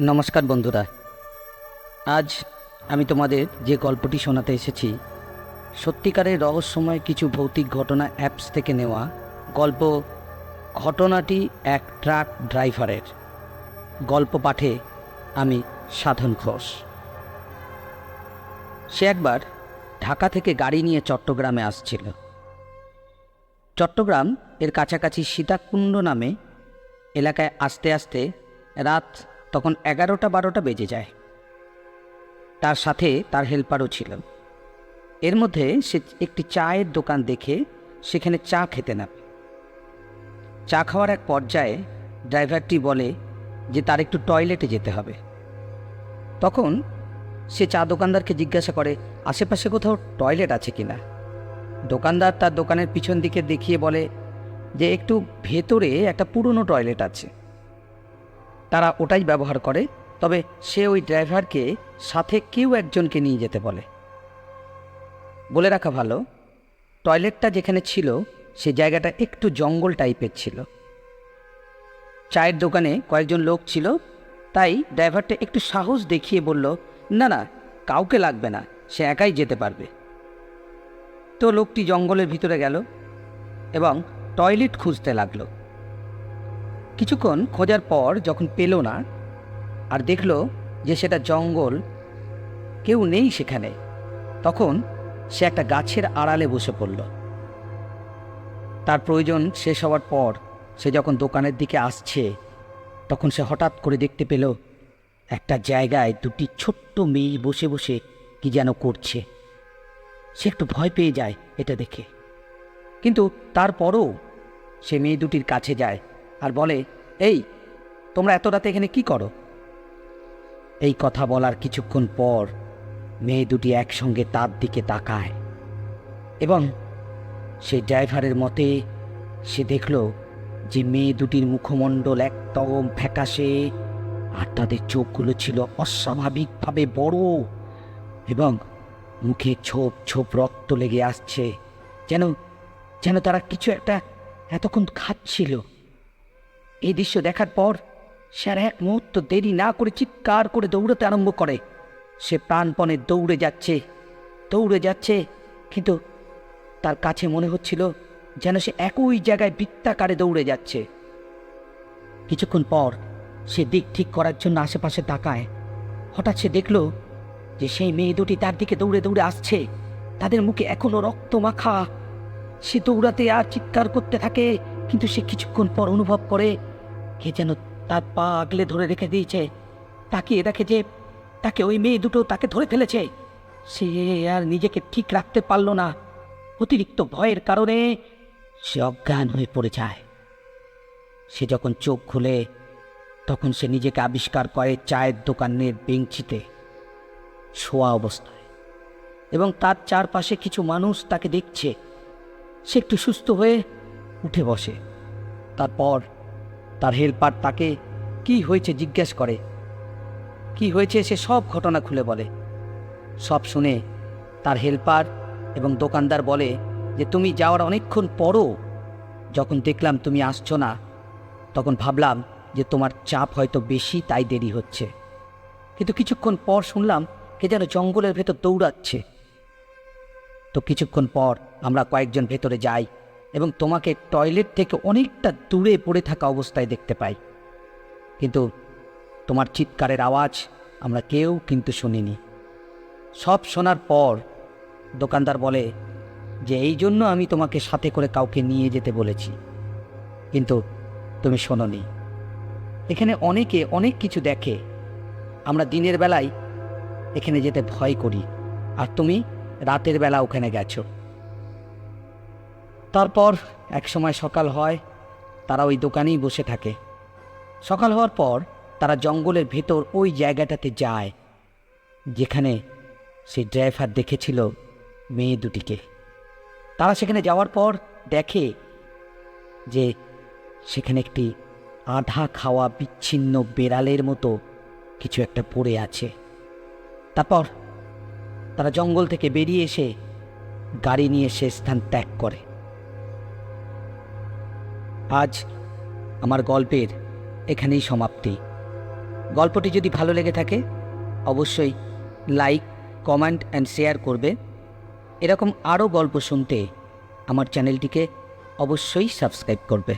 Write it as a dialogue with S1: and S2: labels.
S1: নমস্কার বন্ধুরা। আজ আমি তোমাদের যে গল্পটি শোনাতে এসেছি সত্যিকারের রহস্যময় কিছু ভৌতিক ঘটনা অ্যাপস থেকে নেওয়া গল্প। ঘটনাটি এক ট্রাক ড্রাইভারের। গল্প পাঠে আমি সাধন ঘোষ। সে একবার ঢাকা থেকে গাড়ি নিয়ে চট্টগ্রামে আসছিল। চট্টগ্রাম এর কাছাকাছি সীতাকুণ্ড নামে এলাকায় আসতে আসতে রাত তখন 11টা-12টা বেজে যায়। তার সাথে তার হেল্পারও ছিল। এর মধ্যে সে একটি চায়ের দোকান দেখে সেখানে চা খেতে নামে। চা খাওয়ার এক পর্যায়ে ড্রাইভারটি বলে যে তার একটু টয়লেটে যেতে হবে। তখন সে চা দোকানদারকে জিজ্ঞাসা করে আশেপাশে কোথাও টয়লেট আছে কিনা। দোকানদার তার দোকানের পিছন দিকে দেখিয়ে বলে যে একটু ভেতরে একটা পুরনো টয়লেট আছে, তারা ওটাই ব্যবহার করে। তবে সে ওই ড্রাইভারকে সাথে কেউ একজনকে নিয়ে যেতে বলে রাখা ভালো, টয়লেটটা যেখানে ছিল সে জায়গাটা একটু জঙ্গল টাইপের ছিল। চায়ের দোকানে কয়েকজন লোক ছিল, তাই ড্রাইভারটা একটু সাহস দেখিয়ে বলল, না না, কাউকে লাগবে না, সে একাই যেতে পারবে। তো লোকটি জঙ্গলের ভিতরে গেল এবং টয়লেট খুঁজতে লাগলো। কিছুক্ষণ খোঁজার পর যখন পেল না আর দেখল যে সেটা জঙ্গল, কেউ নেই সেখানে, তখন সে একটা গাছের আড়ালে বসে পড়ল। তার প্রয়োজন শেষ হওয়ার পর সে যখন দোকানের দিকে আসছে তখন সে হঠাৎ করে দেখতে পেল একটা জায়গায় দুটি ছোট্ট মেয়ে বসে বসে কি যেন করছে। সে একটু ভয় পেয়ে যায় এটা দেখে, কিন্তু তারপরও সে মেয়ে দুটির কাছে যায় আর বলে, এই তোমরা এত রাতে এখানে কি করো? এই কথা বলার কিছুক্ষণ পর মেয়ে দুটি একসঙ্গে তার দিকে তাকায় এবং সে ড্রাইভারের মতে সে দেখল যে মেয়ে দুটির মুখমণ্ডল একদম ফ্যাকাশে আর তাদের চোখগুলো ছিল অস্বাভাবিকভাবে বড় এবং মুখে ছোপ ছোপ রক্ত লেগে আসছে, যেন যেন তারা কিছু একটা এতক্ষণ খাচ্ছিল। এই দৃশ্য দেখার পর সে আর এক মুহূর্ত দেরি না করে চিৎকার করে দৌড়াতে আরম্ভ করে। সে প্রাণপণে দৌড়ে যাচ্ছে, কিন্তু তার কাছে মনে হচ্ছিল যেন সে একই জায়গায় বৃত্তাকারে দৌড়ে যাচ্ছে। কিছুক্ষণ পর সে দিক ঠিক করার জন্য আশেপাশে তাকায়। হঠাৎ সে দেখল যে সেই মেয়ে দুটি তার দিকে দৌড়ে দৌড়ে আসছে, তাদের মুখে এখনো রক্ত মাখা। সে দৌড়াতে আর চিৎকার করতে থাকে, কিন্তু সে কিছুক্ষণ পর অনুভব করে কে যেন তার পা আগলে ধরে রেখে দিয়েছে। তাকিয়ে দেখে যে তাকে ওই মেয়ে দুটো তাকে ধরে ফেলেছে। সে আর নিজেকে ঠিক রাখতে পারল না। অতিরিক্ত ভয়ের কারণে সে অজ্ঞান হয়ে পড়ে যায়। সে যখন চোখ খুলে তখন সে নিজেকে আবিষ্কার করে চায়ের দোকানের বেঞ্চিতে শোয়া অবস্থায় এবং তার চারপাশে কিছু মানুষ তাকে দেখছে। সে একটু সুস্থ হয়ে উঠে বসে। তারপর তার হেল্পার তাকে কি হয়েছে জিজ্ঞেস করে। কি হয়েছে সে সব ঘটনা খুলে বলে। সব শুনে তার হেল্পার এবং দোকানদার বলে যে তুমি যাওয়ার অনেকক্ষণ পরও যখন দেখলাম তুমি আসছো না, তখন ভাবলাম যে তোমার চাপ হয়তো বেশি, তাই দেরি হচ্ছে। কিন্তু কিছুক্ষণ পর শুনলাম কে যেন জঙ্গলের ভেতর দৌড়াচ্ছে। তো কিছুক্ষণ পর আমরা কয়েকজন ভেতরে যাই এবং তোমাকে টয়লেট থেকে অনেকটা দূরে পড়ে থাকা অবস্থায় দেখতে পাই, কিন্তু তোমার চিৎকারের আওয়াজ আমরা কেউ কিন্তু শুনিনি। সব শোনার পর দোকানদার বলে যে এই জন্য আমি তোমাকে সাথে করে কাউকে নিয়ে যেতে বলেছি, কিন্তু তুমি শোনোনি। এখানে অনেকে অনেক কিছু দেখে, আমরা দিনের বেলায় এখানে যেতে ভয় করি, আর তুমি রাতের বেলা ওখানে গেছো। তারপর এক সময় সকাল হয়, তারা ওই দোকানেই বসে থাকে। সকাল হওয়ার পর তারা জঙ্গলের ভেতর ওই জায়গাটাতে যায় যেখানে সেই ড্রাইভার দেখেছিল মেয়ে দুটিকে। তারা সেখানে যাওয়ার পর দেখে যে সেখানে একটি আধা খাওয়া বিচ্ছিন্ন বেড়ালের মতো কিছু একটা পড়ে আছে। তারপর তারা জঙ্গল থেকে বেরিয়ে এসে গাড়ি নিয়ে সে স্থান ত্যাগ করে। আজ আমার গল্পের এখানেই সমাপ্তি। গল্পটি যদি ভালো লেগে থাকে অবশ্যই লাইক, কমেন্ট অ্যান্ড শেয়ার করবে। এরকম আরও গল্প শুনতে আমার চ্যানেলটিকে অবশ্যই সাবস্ক্রাইব করবে।